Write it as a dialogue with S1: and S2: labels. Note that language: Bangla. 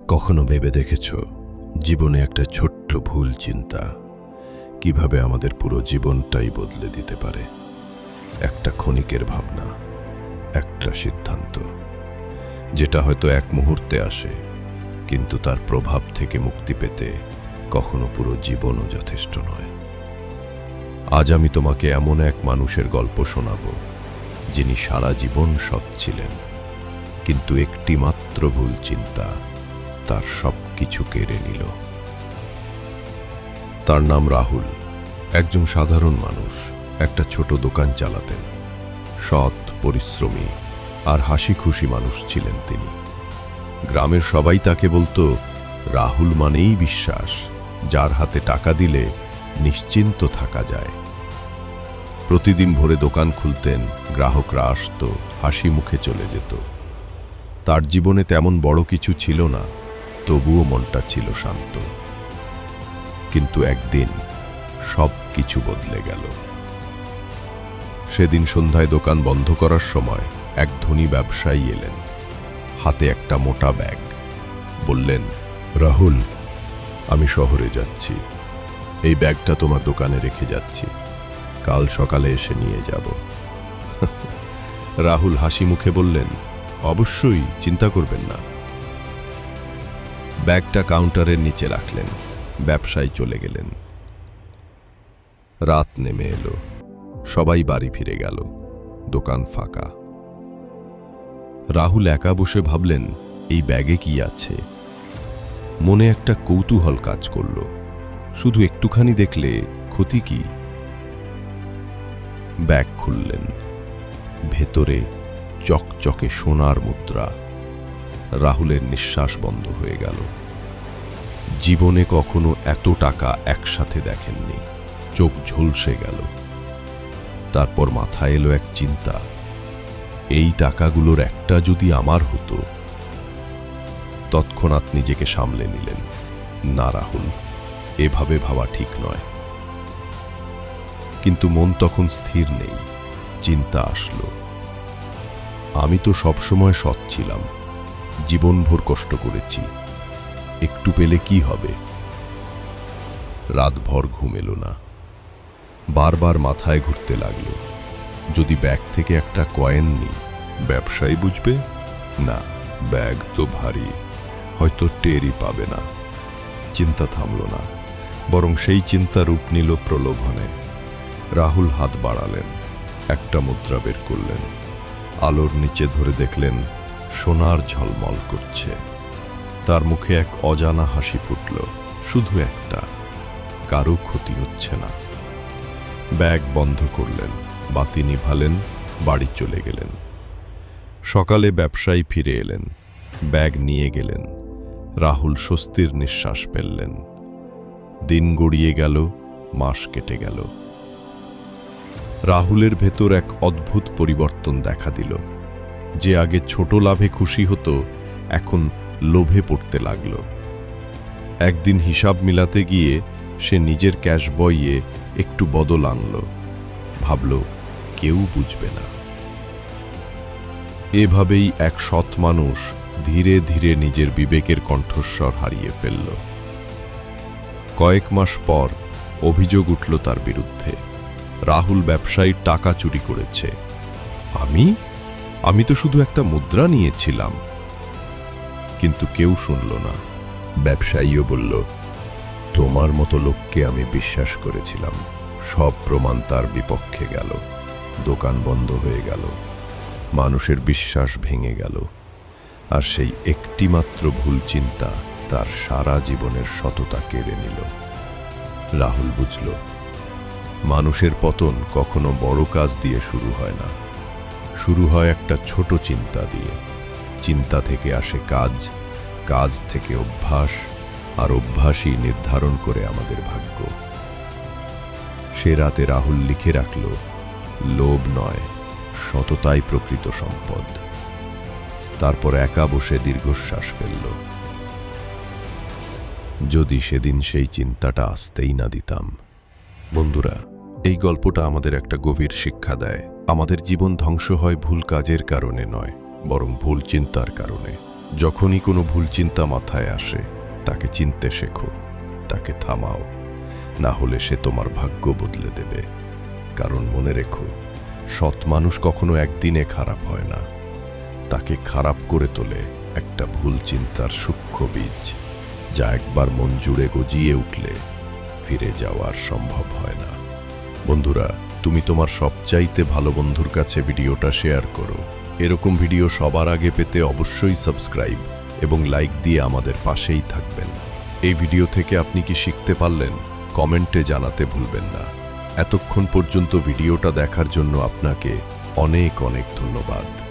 S1: কখনো ভেবে দেখেছ জীবনে একটা ছোট্ট ভুল চিন্তা কিভাবে আমাদের পুরো জীবনটাই বদলে দিতে পারে? একটা ক্ষণিকের ভাবনা, একটা সিদ্ধান্ত, যেটা হয়তো এক মুহূর্তে আসে, কিন্তু তার প্রভাব থেকে মুক্তি পেতে কখনো পুরো জীবনও যথেষ্ট নয়। আজ আমি তোমাকে এমন এক মানুষের গল্প শোনাব, যিনি সারা জীবন সৎ ছিলেন, কিন্তু একটি মাত্র ভুল চিন্তা তার সবকিছু কেড়ে নিল। তার নাম রাহুল। একজন সাধারণ মানুষ, একটা ছোট দোকান চালাতেন। সৎ, পরিশ্রমী আর হাসি খুশি মানুষ ছিলেন তিনি। গ্রামের সবাই তাকে বলতো, রাহুল মানেই বিশ্বাস, যার হাতে টাকা দিলে নিশ্চিন্ত থাকা যায়। প্রতিদিন ভোরে দোকান খুলতেন, গ্রাহকরা আসত, হাসি মুখে চলে যেত। তার জীবনে তেমন বড় কিছু ছিল না, তবুও মনটা ছিল শান্ত। কিন্তু একদিন সব কিছু বদলে গেল। সেদিন সন্ধ্যায় দোকান বন্ধ করার সময় এক ধনী ব্যবসায়ী এলেন, হাতে একটা মোটা ব্যাগ। বললেন, রাহুল, আমি শহরে যাচ্ছি, এই ব্যাগটা তোমার দোকানে রেখে যাচ্ছি, কাল সকালে এসে নিয়ে যাব। রাহুল হাসি মুখে বললেন, অবশ্যই, চিন্তা করবেন না। ব্যাগটা কাউন্টারের নিচে রাখলেন, ব্যবসায়ী চলে গেলেন। রাত নেমে এলো, সবাই বাড়ি ফিরে গেল, দোকান ফাঁকা। রাহুল একা বসে ভাবলেন, এই ব্যাগে কি আছে? মনে একটা কৌতূহল কাজ করল, শুধু একটুখানি দেখলে ক্ষতি কি? ব্যাগ খুললেন, ভেতরে চকচকে সোনার মুদ্রা। রাহুলের নিঃশ্বাস বন্ধ হয়ে গেল। জীবনে কখনো এত টাকা একসাথে দেখেননি, চোখ ঝলসে গেল। তারপর মাথায় এলো এক চিন্তা, এই টাকাগুলোর একটা যদি আমার হতো। তৎক্ষণাৎ নিজেকে সামলে নিলেন, না রাহুল, এভাবে ভাবা ঠিক নয়। কিন্তু মন তখন স্থির নেই। চিন্তা আসলো, আমি তো সবসময় সৎ ছিলাম, জীবনভর কষ্ট করেছি, একটু পেলে কি হবে? রাতভর ঘুম এলো না, বারবার মাথায় ঘুরতে লাগলো, যদি ব্যাগ থেকে একটা কয়েন নিই, ব্যবসায়ী বুঝবে না, ব্যাগ তো ভারী, হয়তো টেরই পাবে না। চিন্তা থামল না, বরং সেই চিন্তা রূপ নিল প্রলোভনে। রাহুল হাত বাড়ালেন, একটা মুদ্রা বের করলেন, আলোর নিচে ধরে দেখলেন সোনার ঝলমল করছে। তার মুখে এক অজানা হাসি ফুটল, শুধু একটা, কারো ক্ষতি হচ্ছে না। ব্যাগ বন্ধ করলেন, বাতি নিভালেন, বাড়ি চলে গেলেন। সকালে ব্যবসায়ী ফিরে এলেন, ব্যাগ নিয়ে গেলেন। রাহুল স্বস্তির নিঃশ্বাস ফেললেন। দিন গড়িয়ে গেল, মাস কেটে গেল। রাহুলের ভেতর এক অদ্ভুত পরিবর্তন দেখা দিল। যে আগে ছোট লাভে খুশি হতো, এখন লোভে পড়তে লাগল। একদিন হিসাব মিলাতে গিয়ে সে নিজের ক্যাশ বইয়ে একটু বদল আনল। ভাবল, কেউ বুঝবে না। এভাবেই এক সৎ মানুষ ধীরে ধীরে নিজের বিবেকের কণ্ঠস্বর হারিয়ে ফেলল। কয়েক মাস পর অভিযোগ উঠল তার বিরুদ্ধে, রাহুল ব্যবসায়ীর টাকা চুরি করেছে। আমি তো শুধু একটা মুদ্রা নিয়েছিলাম। কিন্তু কেউ শুনল না। ব্যবসায়ীও বলল, তোমার মতো লোককে আমি বিশ্বাস করেছিলাম, সব প্রমাণ তার বিপক্ষে গেল, দোকান বন্ধ হয়ে গেল, মানুষের বিশ্বাস ভেঙে গেল। আর সেই একটিমাত্র ভুল চিন্তা তার সারা জীবনের সততা কেড়ে নিল। রাহুল বুঝল, মানুষের পতন কখনো বড় কাজ দিয়ে শুরু হয় না, শুরু হয় একটা ছোট চিন্তা দিয়ে। চিন্তা থেকে আসে কাজ, কাজ থেকে অভ্যাস, আর অভ্যাসই নির্ধারণ করে আমাদের ভাগ্য। সে রাতে রাহুল লিখে রাখল, লোভ নয়, সততাই প্রকৃত সম্পদ। তারপর একা বসে দীর্ঘশ্বাস ফেলল। যদি সেদিন সেই চিন্তাটা আসতেই না দিতাম। বন্ধুরা, এই গল্পটা আমাদের একটা গভীর শিক্ষা দেয়। আমাদের জীবন ধ্বংস হয় ভুল কাজের কারণে নয়, বরং ভুল চিন্তার কারণে। যখনই কোনো ভুল চিন্তা মাথায় আসে তাকে চিনতে শেখো, তাকে থামাও, না হলে সে তোমার ভাগ্য বদলে দেবে। কারণ মনে রেখো, সৎ মানুষ কখনো একদিনে খারাপ হয় না, তাকে খারাপ করে তোলে একটা ভুল চিন্তার সূক্ষ্ম বীজ, যা একবার মন জুড়ে গজিয়ে উঠলে ফিরে যাওয়ার সম্ভব হয় না। বন্ধুরা, তুমি তোমার সবচাইতে ভালো বন্ধুর কাছে ভিডিওটা শেয়ার করো। এরকম ভিডিও সবার আগে পেতে অবশ্যই সাবস্ক্রাইব এবং লাইক দিয়ে আমাদের পাশেই থাকবেন। এই ভিডিও থেকে আপনি কি শিখতে পারলেন কমেন্টে জানাতে ভুলবেন না। এতক্ষণ পর্যন্ত ভিডিওটা দেখার জন্য আপনাকে অনেক অনেক ধন্যবাদ।